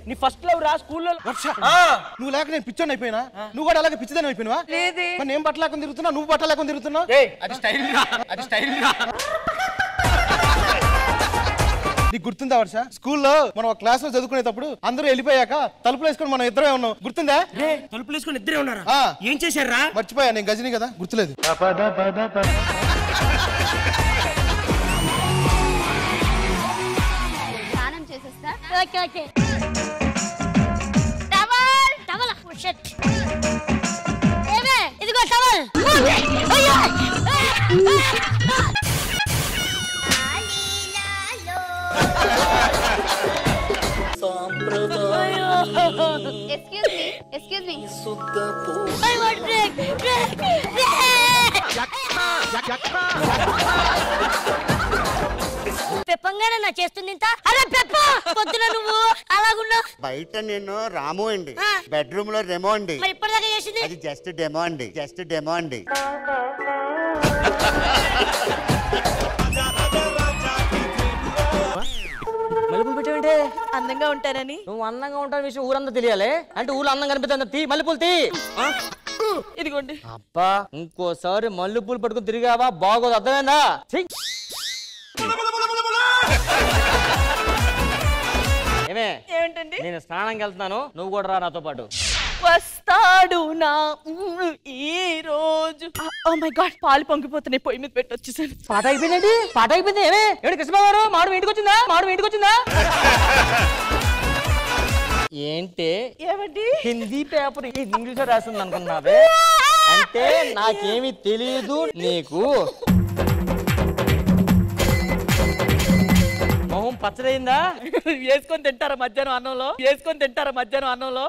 నీ first love రా స్కూల్లో. నువ్వు లేక నేను పిచ్చోని అయిపోయినా, నువ్వు కూడా అలాగే పిచ్చిదని అయిపోయినా. నేను బట్టలు లేకుండా తిరుగుతున్నా, నువ్వు బట్టలు లేకుండా తిరుగుతున్నా. అది స్టైల్ రా, అది స్టైల్ రా. నీకు గుర్తుందా వర్ష? స్కూల్లో మనం ఒక క్లాస్ లో చదువుకునేటప్పుడు అందరూ వెళ్ళిపోయాక తలుపులు వేసుకొని మనం ఇద్దరే ఉన్నాం, గుర్తుందా? తలుపులు వేసుకొని ఇద్దరే ఉన్నారా? ఏం చేశారా? మర్చిపోయా, నేను గజని కదా, గుర్తులేదు. స్నానం చేసేస్తా. Okay okay. Towel towel shut. ఏమే ఇదిగో టవల్. అయ్యో. Excuse me. I want break. పెప్పంగానే నా చేస్తుంది ఇంత. అరే పెప్ప పొద్దున నువ్వు అలాగున్నావు. బయట నేను రాము అండి, బెడ్రూమ్ లో రెమో అండి. మరి ఇప్పటిదాకా చేసింది? అది జస్ట్ డెమో అండి, జస్ట్ డెమో అండి. మల్లెపూలు పెట్టావంటే అందంగా ఉంటానని. నువ్వు అందంగా ఉంటావు విషయం ఊరంతా తెలియాలి. అంటే ఊళ్ళో అందం కనిపిస్తుంది, తీ మల్లెపూలు తీ. ఇదిగోండి. అబ్బా ఇంకోసారి మల్లెపూలు పట్టుకుని తిరిగావా బాగోదు, అర్థమైందా? ఏమే ఏమిటండి? నేను స్నానంకి వెళ్తున్నాను, నువ్వు కూడా రా నాతో పాటు. వస్తాడు నా ఈ రోజు. ఓ మై గాడ్, పాలు పొంగిపోతున్నాయి, పొయ్యి మీద పెట్టి వచ్చేసాను. పాట అయిపోయిందండి, పాట అయిపోయింది. ఏమే ఏమిటి కృష్ణబాబు గారు, మాడు ఇంటికి వచ్చిందా? మాడు ఇంటికి వచ్చిందా? ఏంటి ఏమండి? హిందీ పేపర్ ఇంగ్లీష్ లో రాస్తుంది అనుకున్నావే? అంటే నాకేమి తెలియదు నీకు. మొహం పచ్చడైందా? వేసుకొని తింటారా మధ్యాహ్నం అన్నంలో? వేసుకొని తింటారా మధ్యాహ్నం అన్నంలో?